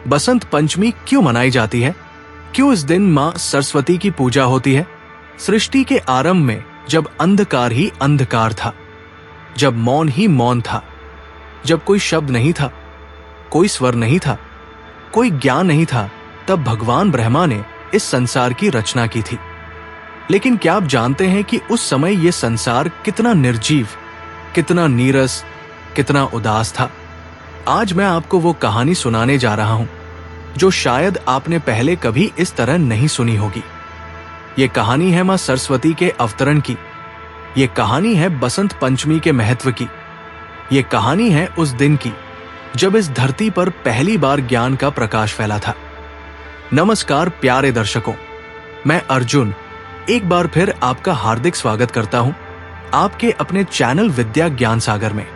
बसंत पंचमी क्यों मनाई जाती है? क्यों इस दिन मां सरस्वती की पूजा होती है? सृष्टि के आरंभ में जब अंधकार ही अंधकार था, जब मौन ही मौन था, जब कोई शब्द नहीं था, कोई स्वर नहीं था, कोई ज्ञान नहीं था, तब भगवान ब्रह्मा ने इस संसार की रचना की थी। लेकिन क्या आप जानते हैं कि उस समय यह संसार कितना निर्जीव, कितना नीरस, कितना उदास था? आज मैं आपको वो कहानी सुनाने जा रहा हूं जो शायद आपने पहले कभी इस तरह नहीं सुनी होगी। ये कहानी है मां सरस्वती के अवतरण की। ये कहानी है बसंत पंचमी के महत्व की। ये कहानी है उस दिन की जब इस धरती पर पहली बार ज्ञान का प्रकाश फैला था। नमस्कार प्यारे दर्शकों, मैं अर्जुन एक बार फिर आपका हार्दिक स्वागत करता हूं आपके अपने चैनल विद्या ज्ञान सागर में।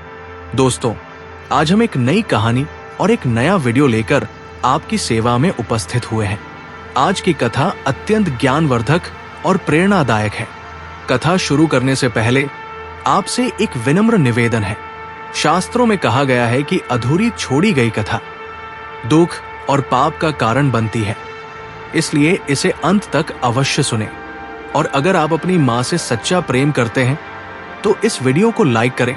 दोस्तों, आज हम एक नई कहानी और एक नया वीडियो लेकर आपकी सेवा में उपस्थित हुए हैं। आज की कथा अत्यंत ज्ञानवर्धक और प्रेरणादायक है। कथा शुरू करने से पहले आपसे एक विनम्र निवेदन है। शास्त्रों में कहा गया है कि अधूरी छोड़ी गई कथा दुख और पाप का कारण बनती है, इसलिए इसे अंत तक अवश्य सुनें। और अगर आप अपनी मां से सच्चा प्रेम करते हैं तो इस वीडियो को लाइक करें,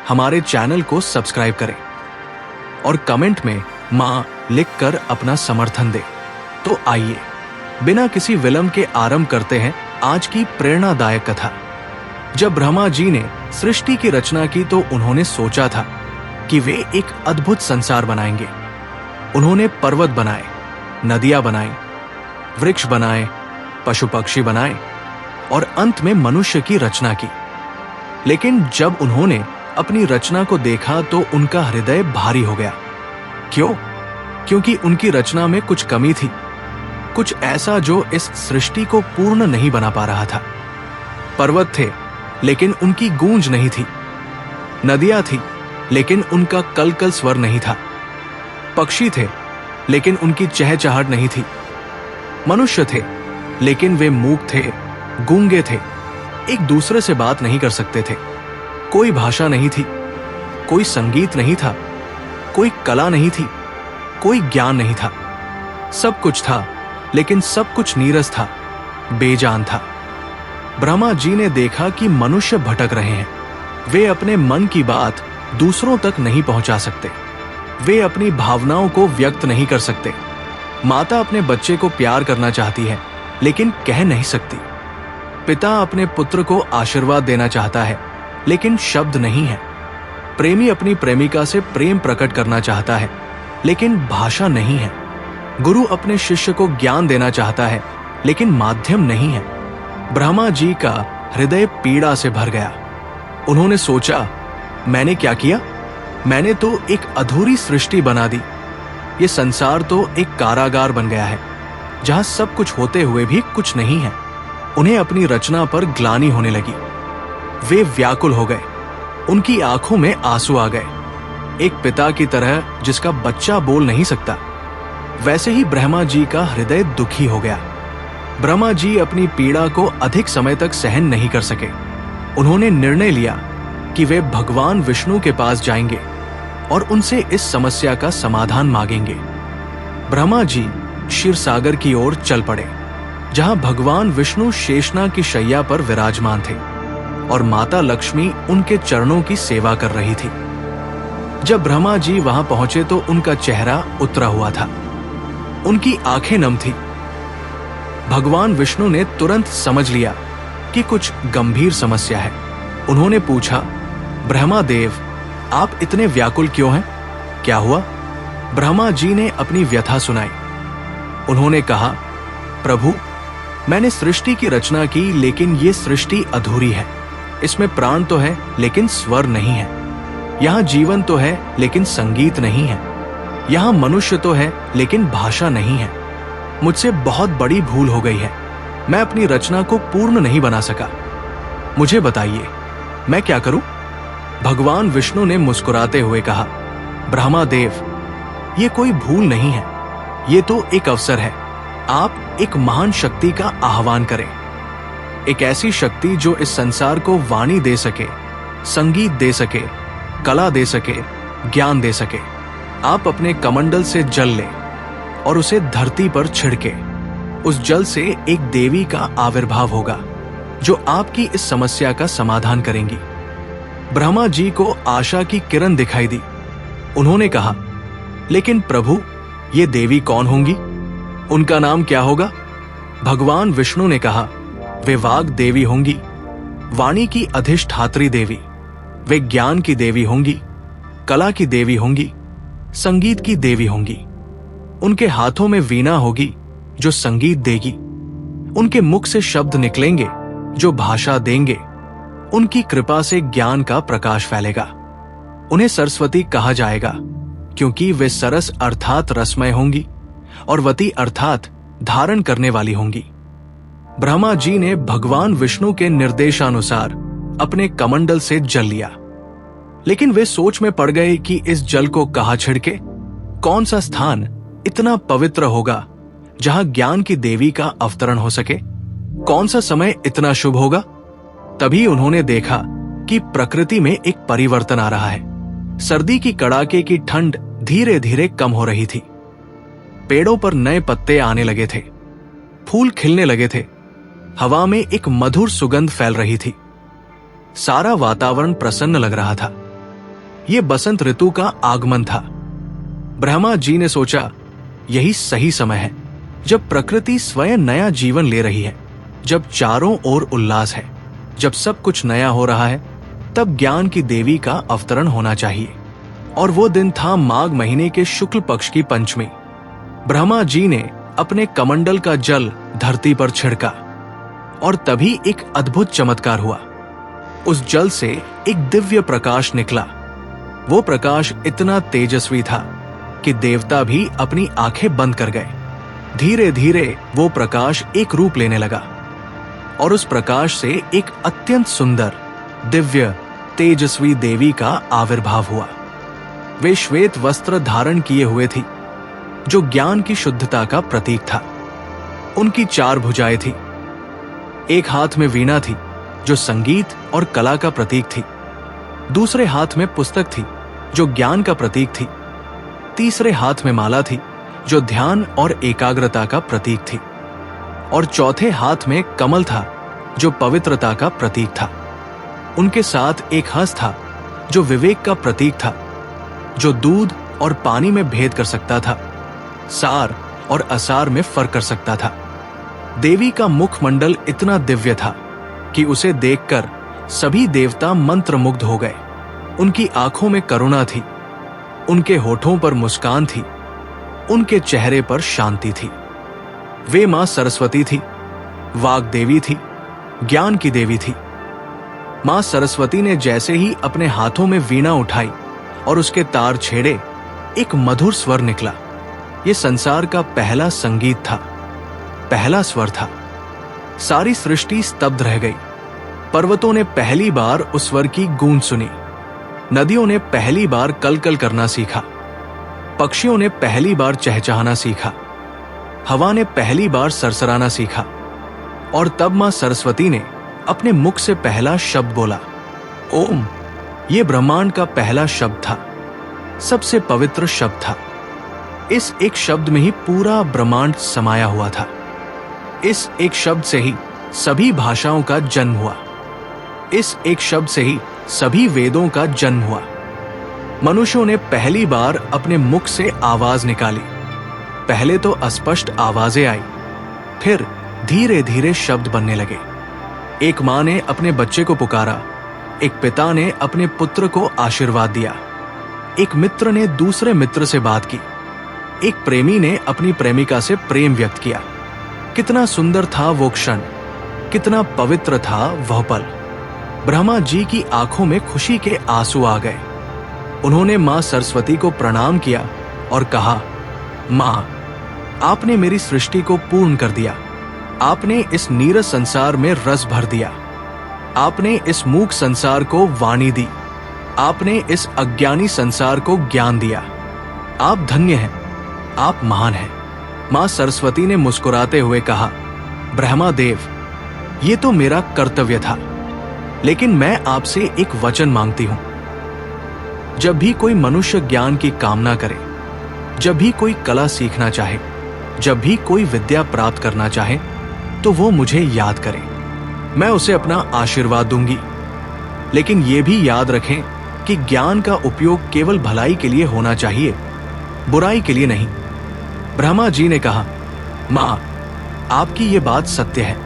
हमारे चैनल को सब्सक्राइब करें और कमेंट में मां लिखकर अपना समर्थन दें। तो आइए बिना किसी विलंब के आरंभ करते हैं आज की प्रेरणादायक कथा। जब ब्रह्मा जी ने सृष्टि की रचना की तो उन्होंने सोचा था कि वे एक अद्भुत संसार बनाएंगे। उन्होंने पर्वत बनाए, नदियां बनाई, वृक्ष बनाए, पशु पक्षी बनाए और अंत में मनुष्य की रचना की। लेकिन जब उन्होंने अपनी रचना को देखा तो उनका हृदय भारी हो गया। क्यों? क्योंकि उनकी रचना में कुछ कमी थी, कुछ ऐसा जो इस सृष्टि को पूर्ण नहीं बना पा रहा था। पर्वत थे लेकिन उनकी गूंज नहीं थी, नदियां थी लेकिन उनका कलकल स्वर नहीं था, पक्षी थे लेकिन उनकी चहचहाट नहीं थी, मनुष्य थे लेकिन वे मूक थे, गूंगे थे, एक दूसरे से बात नहीं कर सकते थे। कोई भाषा नहीं थी, कोई संगीत नहीं था, कोई कला नहीं थी, कोई ज्ञान नहीं था। सब कुछ था लेकिन सब कुछ नीरस था, बेजान था। ब्रह्मा जी ने देखा कि मनुष्य भटक रहे हैं। वे अपने मन की बात दूसरों तक नहीं पहुंचा सकते, वे अपनी भावनाओं को व्यक्त नहीं कर सकते। माता अपने बच्चे को प्यार करना चाहती है लेकिन कह नहीं सकती। पिता अपने पुत्र को आशीर्वाद देना चाहता है लेकिन शब्द नहीं है। प्रेमी अपनी प्रेमिका से प्रेम प्रकट करना चाहता है लेकिन भाषा नहीं है। गुरु अपने शिष्य को ज्ञान देना चाहता है लेकिन माध्यम नहीं है। ब्रह्मा जी का हृदय पीड़ा से भर गया। उन्होंने सोचा, मैंने क्या किया? मैंने तो एक अधूरी सृष्टि बना दी। ये संसार तो एक कारागार बन गया है जहां सब कुछ होते हुए भी कुछ नहीं है। उन्हें अपनी रचना पर ग्लानि होने लगी। वे व्याकुल हो गए, उनकी आंखों में आंसू आ गए। एक पिता की तरह जिसका बच्चा बोल नहीं सकता, वैसे ही ब्रह्मा जी का हृदय दुखी हो गया। ब्रह्मा जी अपनी पीड़ा को अधिक समय तक सहन नहीं कर सके। उन्होंने निर्णय लिया कि वे भगवान विष्णु के पास जाएंगे और उनसे इस समस्या का समाधान मांगेंगे। ब्रह्मा जी क्षीर सागर की ओर चल पड़े, जहां भगवान विष्णु शेषनाग की शैया पर विराजमान थे और माता लक्ष्मी उनके चरणों की सेवा कर रही थी। जब ब्रह्मा जी वहां पहुंचे तो उनका चेहरा उतरा हुआ था, उनकी आंखें नम थी। भगवान विष्णु ने तुरंत समझ लिया कि कुछ गंभीर समस्या है। उन्होंने पूछा, ब्रह्मा देव, आप इतने व्याकुल क्यों हैं? क्या हुआ? ब्रह्मा जी ने अपनी व्यथा सुनाई। उन्होंने कहा, प्रभु, मैंने सृष्टि की रचना की लेकिन ये सृष्टि अधूरी है। इसमें प्राण तो है लेकिन स्वर नहीं है। यहाँ जीवन तो है लेकिन संगीत नहीं है। यहाँ मनुष्य तो है लेकिन भाषा नहीं है। मुझसे बहुत बड़ी भूल हो गई है। मैं अपनी रचना को पूर्ण नहीं बना सका। मुझे बताइए, मैं क्या करूं? भगवान विष्णु ने मुस्कुराते हुए कहा, ब्रह्मा देव, ये कोई भूल नहीं है, ये तो एक अवसर है। आप एक महान शक्ति का आह्वान करें, एक ऐसी शक्ति जो इस संसार को वाणी दे सके, संगीत दे सके, कला दे सके, ज्ञान दे सके। आप अपने कमंडल से जल लें और उसे धरती पर छिड़के। उस जल से एक देवी का आविर्भाव होगा जो आपकी इस समस्या का समाधान करेंगी। ब्रह्मा जी को आशा की किरण दिखाई दी। उन्होंने कहा, लेकिन प्रभु, ये देवी कौन होंगी? उनका नाम क्या होगा? भगवान विष्णु ने कहा, वे वाग देवी होंगी, वाणी की अधिष्ठात्री देवी। वे ज्ञान की देवी होंगी, कला की देवी होंगी, संगीत की देवी होंगी। उनके हाथों में वीणा होगी जो संगीत देगी। उनके मुख से शब्द निकलेंगे जो भाषा देंगे। उनकी कृपा से ज्ञान का प्रकाश फैलेगा। उन्हें सरस्वती कहा जाएगा क्योंकि वे सरस अर्थात रसमय होंगी और वती अर्थात धारण करने वाली होंगी। ब्रह्मा जी ने भगवान विष्णु के निर्देशानुसार अपने कमंडल से जल लिया, लेकिन वे सोच में पड़ गए कि इस जल को कहाँ छिड़के? कौन सा स्थान इतना पवित्र होगा जहां ज्ञान की देवी का अवतरण हो सके? कौन सा समय इतना शुभ होगा? तभी उन्होंने देखा कि प्रकृति में एक परिवर्तन आ रहा है। सर्दी की कड़ाके की ठंड धीरे धीरे कम हो रही थी। पेड़ों पर नए पत्ते आने लगे थे, फूल खिलने लगे थे, हवा में एक मधुर सुगंध फैल रही थी। सारा वातावरण प्रसन्न लग रहा था। यह बसंत ऋतु का आगमन था। ब्रह्मा जी ने सोचा, यही सही समय है जब प्रकृति स्वयं नया जीवन ले रही है, जब चारों ओर उल्लास है, जब सब कुछ नया हो रहा है, तब ज्ञान की देवी का अवतरण होना चाहिए। और वो दिन था माघ महीने के शुक्ल पक्ष की पंचमी। ब्रह्मा जी ने अपने कमंडल का जल धरती पर छिड़का और तभी एक अद्भुत चमत्कार हुआ। उस जल से एक दिव्य प्रकाश निकला। वो प्रकाश इतना तेजस्वी था कि देवता भी अपनी आंखें बंद कर गए। धीरे धीरे वो प्रकाश एक रूप लेने लगा और उस प्रकाश से एक अत्यंत सुंदर, दिव्य, तेजस्वी देवी का आविर्भाव हुआ। वे श्वेत वस्त्र धारण किए हुए थी जो ज्ञान की शुद्धता का प्रतीक था। उनकी 4 भुजाएं थी। एक हाथ में वीणा थी जो संगीत और कला का प्रतीक थी। दूसरे हाथ में पुस्तक थी जो ज्ञान का प्रतीक थी। तीसरे हाथ में माला थी जो ध्यान और एकाग्रता का प्रतीक थी। और चौथे हाथ में कमल था जो पवित्रता का प्रतीक था। उनके साथ एक हंस था जो विवेक का प्रतीक था, जो दूध और पानी में भेद कर सकता था, सार और असार में फर्क कर सकता था। देवी का मुखमंडल इतना दिव्य था कि उसे देखकर सभी देवता मंत्रमुग्ध हो गए। उनकी आंखों में करुणा थी, उनके होठों पर मुस्कान थी, उनके चेहरे पर शांति थी। वे मां सरस्वती थी, वाग देवी थी, ज्ञान की देवी थी। मां सरस्वती ने जैसे ही अपने हाथों में वीणा उठाई और उसके तार छेड़े, एक मधुर स्वर निकला। यह संसार का पहला संगीत था, पहला स्वर था। सारी सृष्टि स्तब्ध रह गई। पर्वतों ने पहली बार उस स्वर की गूंज सुनी। नदियों ने पहली बार कलकल करना सीखा। पक्षियों ने पहली बार चहचहाना सीखा। हवा ने पहली बार सरसराना सीखा। और तब मां सरस्वती ने अपने मुख से पहला शब्द बोला, ओम। यह ब्रह्मांड का पहला शब्द था, सबसे पवित्र शब्द था। इस एक शब्द में ही पूरा ब्रह्मांड समाया हुआ था। इस एक शब्द से ही सभी भाषाओं का जन्म हुआ। इस एक शब्द से ही सभी वेदों का जन्म हुआ। मनुष्यों ने पहली बार अपने मुख से आवाज निकाली। पहले तो अस्पष्ट आवाजें आई, फिर धीरे धीरे शब्द बनने लगे। एक मां ने अपने बच्चे को पुकारा, एक पिता ने अपने पुत्र को आशीर्वाद दिया, एक मित्र ने दूसरे मित्र से बात की, एक प्रेमी ने अपनी प्रेमिका से प्रेम व्यक्त किया। कितना सुंदर था वो क्षण, कितना पवित्र था वह पल। ब्रह्मा जी की आंखों में खुशी के आंसू आ गए। उन्होंने मां सरस्वती को प्रणाम किया और कहा, मां, आपने मेरी सृष्टि को पूर्ण कर दिया। आपने इस नीरस संसार में रस भर दिया। आपने इस मूक संसार को वाणी दी। आपने इस अज्ञानी संसार को ज्ञान दिया। आप धन्य हैं, आप महान हैं। मां सरस्वती ने मुस्कुराते हुए कहा, ब्रह्मा देव, ये तो मेरा कर्तव्य था, लेकिन मैं आपसे एक वचन मांगती हूं। जब भी कोई मनुष्य ज्ञान की कामना करे, जब भी कोई कला सीखना चाहे, जब भी कोई विद्या प्राप्त करना चाहे तो वो मुझे याद करे। मैं उसे अपना आशीर्वाद दूंगी। लेकिन ये भी याद रखें कि ज्ञान का उपयोग केवल भलाई के लिए होना चाहिए, बुराई के लिए नहीं। ब्रह्मा जी ने कहा, मां, आपकी ये बात सत्य है,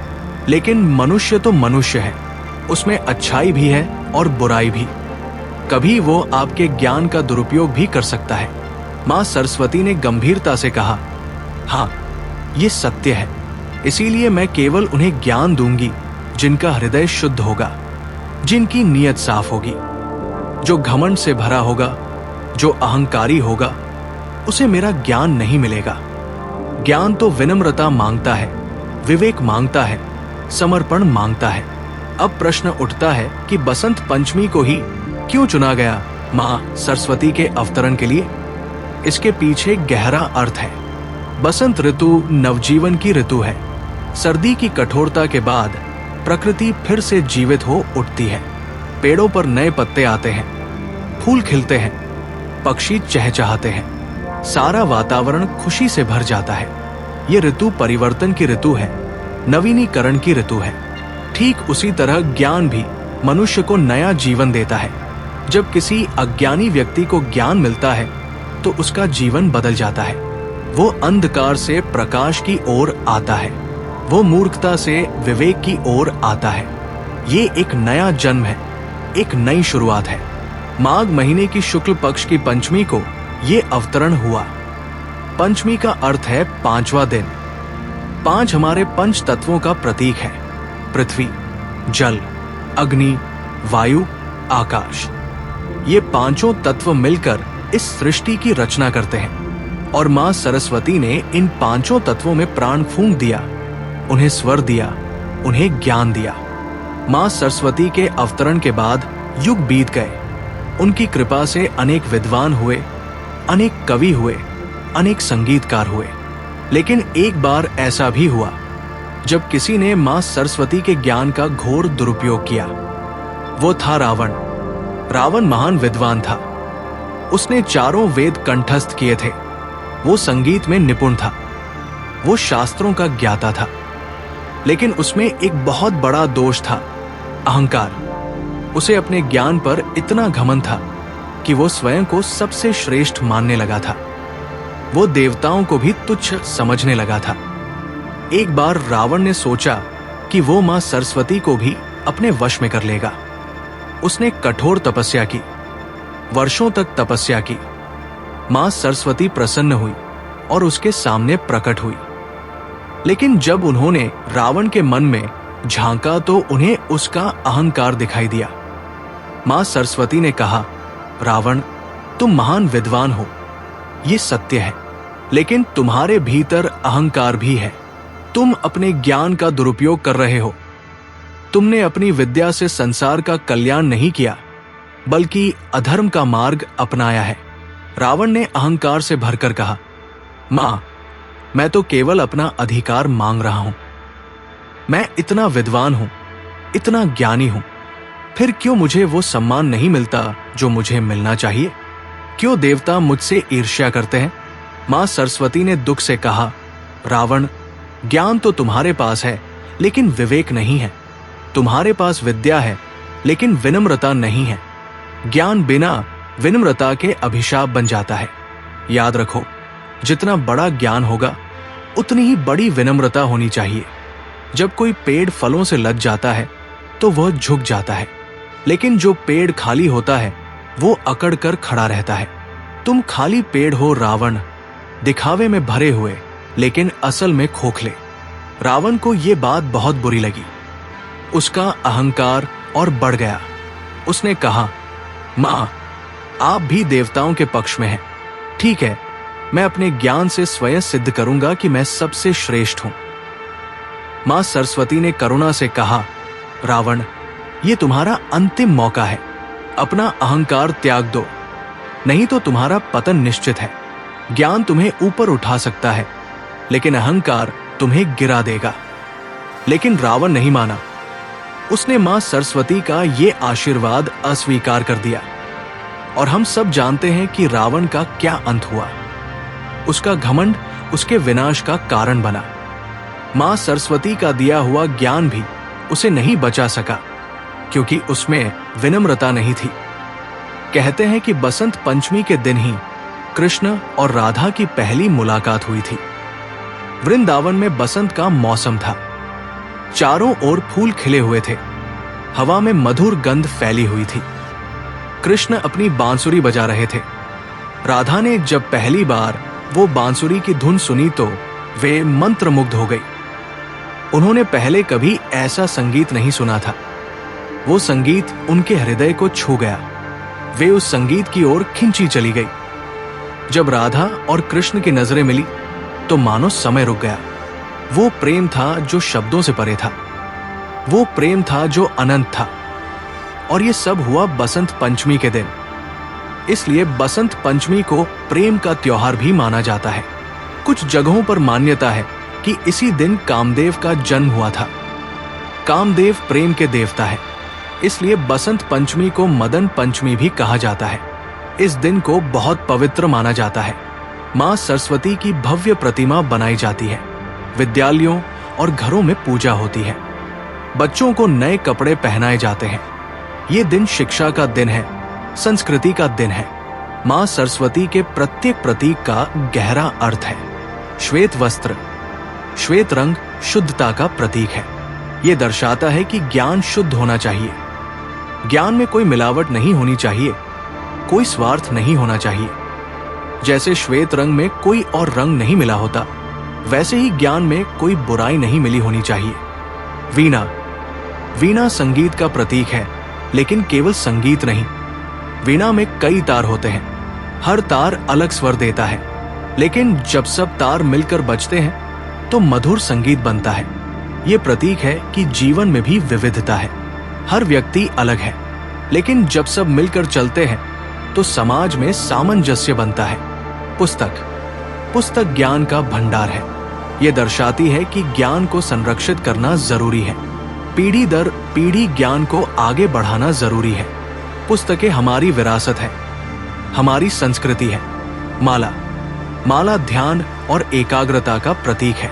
लेकिन मनुष्य तो मनुष्य है, उसमें अच्छाई भी है और बुराई भी। कभी वो आपके ज्ञान का दुरुपयोग भी कर सकता है। मां सरस्वती ने गंभीरता से कहा, हाँ, ये सत्य है। इसीलिए मैं केवल उन्हें ज्ञान दूंगी जिनका हृदय शुद्ध होगा, जिनकी नीयत साफ होगी। जो घमंड से भरा होगा, जो अहंकारी होगा, उसे मेरा ज्ञान नहीं मिलेगा। ज्ञान तो विनम्रता मांगता है, विवेक मांगता है, समर्पण मांगता है। अब प्रश्न उठता है कि बसंत पंचमी को ही क्यों चुना गया मां सरस्वती के अवतरण के लिए? इसके पीछे गहरा अर्थ है। बसंत ऋतु नवजीवन की ऋतु है। सर्दी की कठोरता के बाद प्रकृति फिर से जीवित हो उठती है। पेड़ों पर नए पत्ते आते हैं, फूल खिलते हैं, पक्षी चहचहाते हैं, सारा वातावरण खुशी से भर जाता है। ये ऋतु परिवर्तन की ऋतु है, नवीनीकरण की ऋतु है। ठीक उसी तरह ज्ञान भी मनुष्य को नया जीवन देता है। जब किसी अज्ञानी व्यक्ति को ज्ञान मिलता है तो उसका जीवन बदल जाता है। वो अंधकार से प्रकाश की ओर आता है, वो मूर्खता से विवेक की ओर आता है। ये एक नया जन्म है, एक नई शुरुआत है। माघ महीने की शुक्ल पक्ष की पंचमी को ये अवतरण हुआ। पंचमी का अर्थ है पांचवा दिन। 5 हमारे पंच तत्वों का प्रतीक है, पृथ्वी, जल, अग्नि, वायु, आकाश। ये पांचों तत्व मिलकर इस सृष्टि की रचना करते हैं और मां सरस्वती ने इन पांचों तत्वों में प्राण फूंक दिया, उन्हें स्वर दिया, उन्हें ज्ञान दिया। मां सरस्वती के अवतरण के बाद युग बीत गए। उनकी कृपा से अनेक विद्वान हुए, अनेक कवि हुए, अनेक संगीतकार हुए। लेकिन एक बार ऐसा भी हुआ जब किसी ने मां सरस्वती के ज्ञान का घोर दुरुपयोग किया। वो था रावण। रावण महान विद्वान था। उसने चारों वेद कंठस्थ किए थे। वो संगीत में निपुण था। वो शास्त्रों का ज्ञाता था। लेकिन उसमें एक बहुत बड़ा दोष था, अहंकार। उसे अपने ज्ञान पर इतना घमंड था कि वो स्वयं को सबसे श्रेष्ठ मानने लगा था। वो देवताओं को भी तुच्छ समझने लगा था। एक बार रावण ने सोचा कि वो मां सरस्वती को भी अपने वश में कर लेगा। उसने कठोर तपस्या की, वर्षों तक तपस्या की। मां सरस्वती प्रसन्न हुई और उसके सामने प्रकट हुई। लेकिन जब उन्होंने रावण के मन में झांका तो उन्हें उसका अहंकार दिखाई दिया। मां सरस्वती ने कहा, रावण, तुम महान विद्वान हो, ये सत्य है, लेकिन तुम्हारे भीतर अहंकार भी है। तुम अपने ज्ञान का दुरुपयोग कर रहे हो। तुमने अपनी विद्या से संसार का कल्याण नहीं किया, बल्कि अधर्म का मार्ग अपनाया है। रावण ने अहंकार से भरकर कहा, मां, मैं तो केवल अपना अधिकार मांग रहा हूं। मैं इतना विद्वान हूं, इतना ज्ञानी हूं, फिर क्यों मुझे वो सम्मान नहीं मिलता जो मुझे मिलना चाहिए? क्यों देवता मुझसे ईर्ष्या करते हैं? मां सरस्वती ने दुख से कहा, रावण, ज्ञान तो तुम्हारे पास है, लेकिन विवेक नहीं है। तुम्हारे पास विद्या है, लेकिन विनम्रता नहीं है। ज्ञान बिना विनम्रता के अभिशाप बन जाता है। याद रखो, जितना बड़ा ज्ञान होगा, उतनी ही बड़ी विनम्रता होनी चाहिए। जब कोई पेड़ फलों से लद जाता है तो वह झुक जाता है, लेकिन जो पेड़ खाली होता है वो अकड़ कर खड़ा रहता है। तुम खाली पेड़ हो रावण, दिखावे में भरे हुए, लेकिन असल में खोखले। रावण को ये बात बहुत बुरी लगी। उसका अहंकार और बढ़ गया। उसने कहा, मां, आप भी देवताओं के पक्ष में हैं। ठीक है, मैं अपने ज्ञान से स्वयं सिद्ध करूंगा कि मैं सबसे श्रेष्ठ हूं। मां सरस्वती ने करुणा से कहा, रावण, ये तुम्हारा अंतिम मौका है। अपना अहंकार त्याग दो, नहीं तो तुम्हारा पतन निश्चित है। ज्ञान तुम्हें ऊपर उठा सकता है, लेकिन अहंकार तुम्हें गिरा देगा। लेकिन रावण नहीं माना। उसने मां सरस्वती का ये आशीर्वाद अस्वीकार कर दिया। और हम सब जानते हैं कि रावण का क्या अंत हुआ। उसका घमंड उसके विनाश का कारण बना। मां सरस्वती का दिया हुआ ज्ञान भी उसे नहीं बचा सका, क्योंकि उसमें विनम्रता नहीं थी। कहते हैं कि बसंत पंचमी के दिन ही कृष्ण और राधा की पहली मुलाकात हुई थी। वृंदावन में बसंत का मौसम था। चारों ओर फूल खिले हुए थे। हवा में मधुर गंध फैली हुई थी। कृष्ण अपनी बांसुरी बजा रहे थे। राधा ने जब पहली बार वो बांसुरी की धुन सुनी तो वे मंत्रमुग्ध हो गई। उन्होंने पहले कभी ऐसा संगीत नहीं सुना था। वो संगीत उनके हृदय को छू गया। वे उस संगीत की ओर खिंची चली गई। जब राधा और कृष्ण की नजरें मिली तो मानो समय रुक गया। वो प्रेम था जो शब्दों से परे था। वो प्रेम था जो अनंत था। और ये सब हुआ बसंत पंचमी के दिन। इसलिए बसंत पंचमी को प्रेम का त्योहार भी माना जाता है। कुछ जगहों पर मान्यता है कि इसी दिन कामदेव का जन्म हुआ था। कामदेव प्रेम के देवता है, इसलिए बसंत पंचमी को मदन पंचमी भी कहा जाता है। इस दिन को बहुत पवित्र माना जाता है। मां सरस्वती की भव्य प्रतिमा बनाई जाती है। विद्यालयों और घरों में पूजा होती है। बच्चों को नए कपड़े पहनाए जाते हैं। ये दिन शिक्षा का दिन है, संस्कृति का दिन है। मां सरस्वती के प्रत्येक प्रतीक का गहरा अर्थ है। श्वेत वस्त्र, श्वेत रंग शुद्धता का प्रतीक है। यह दर्शाता है कि ज्ञान शुद्ध होना चाहिए। ज्ञान में कोई मिलावट नहीं होनी चाहिए, कोई स्वार्थ नहीं होना चाहिए। जैसे श्वेत रंग में कोई और रंग नहीं मिला होता, वैसे ही ज्ञान में कोई बुराई नहीं मिली होनी चाहिए। वीणा, वीणा संगीत का प्रतीक है, लेकिन केवल संगीत नहीं। वीणा में कई तार होते हैं। हर तार अलग स्वर देता है, लेकिन जब सब तार मिलकर बजते हैं तो मधुर संगीत बनता है। ये प्रतीक है कि जीवन में भी विविधता है। हर व्यक्ति अलग है, लेकिन जब सब मिलकर चलते हैं तो समाज में सामंजस्य बनता है। पुस्तक, पुस्तक ज्ञान का भंडार है। ये दर्शाती है कि ज्ञान को संरक्षित करना जरूरी है। पीढ़ी दर पीढ़ी ज्ञान को आगे बढ़ाना जरूरी है। पुस्तकें हमारी विरासत है, हमारी संस्कृति है। माला, माला ध्यान और एकाग्रता का प्रतीक है।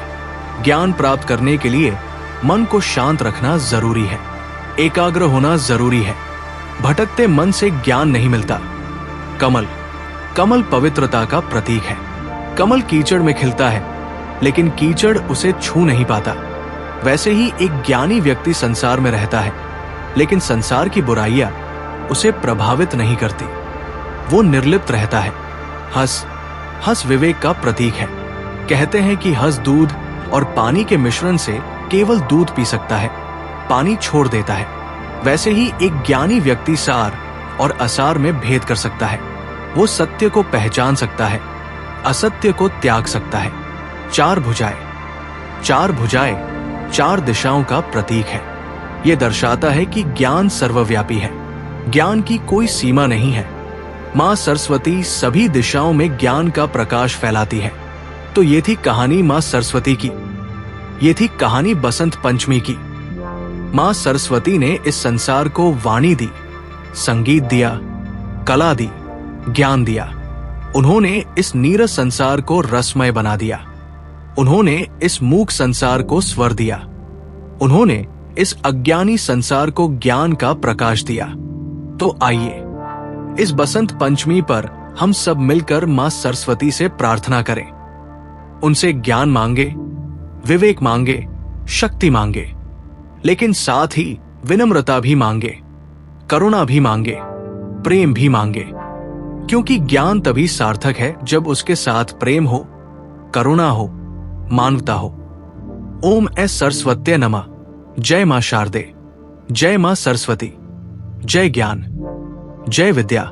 ज्ञान प्राप्त करने के लिए मन को शांत रखना जरूरी है, एकाग्र होना जरूरी है। भटकते मन से ज्ञान नहीं मिलता। कमल, कमल पवित्रता का प्रतीक है। कमल कीचड़ में खिलता है, लेकिन कीचड़ उसे छू नहीं पाता। वैसे ही एक ज्ञानी व्यक्ति संसार में रहता है, लेकिन संसार की बुराइयां उसे प्रभावित नहीं करती। वो निर्लिप्त रहता है। हंस, हंस विवेक का प्रतीक है। कहते हैं कि हंस दूध और पानी के मिश्रण से केवल दूध पी सकता है, पानी छोड़ देता है। वैसे ही एक ज्ञानी व्यक्ति सार और असार में भेद कर सकता है। वो सत्य को पहचान सकता है, असत्य को त्याग सकता है। चार भुजाएं, चार भुजाएं चार दिशाओं का प्रतीक है। यह दर्शाता है कि ज्ञान सर्वव्यापी है। ज्ञान की कोई सीमा नहीं है। मां सरस्वती सभी दिशाओं में ज्ञान का प्रकाश फैलाती है। तो ये थी कहानी मां सरस्वती की। ये थी कहानी बसंत पंचमी की। मां सरस्वती ने इस संसार को वाणी दी, संगीत दिया, कला दी, ज्ञान दिया। उन्होंने इस नीरस संसार को रसमय बना दिया। उन्होंने इस मूक संसार को स्वर दिया। उन्होंने इस अज्ञानी संसार को ज्ञान का प्रकाश दिया। तो आइए इस बसंत पंचमी पर हम सब मिलकर मां सरस्वती से प्रार्थना करें। उनसे ज्ञान मांगे, विवेक मांगे, शक्ति मांगे, लेकिन साथ ही विनम्रता भी मांगे, करुणा भी मांगे, प्रेम भी मांगे। क्योंकि ज्ञान तभी सार्थक है जब उसके साथ प्रेम हो, करुणा हो, मानवता हो। ओम एस सरस्वत्ये नमः। जय मां शारदे, जय मां सरस्वती, जय ज्ञान, जय विद्या।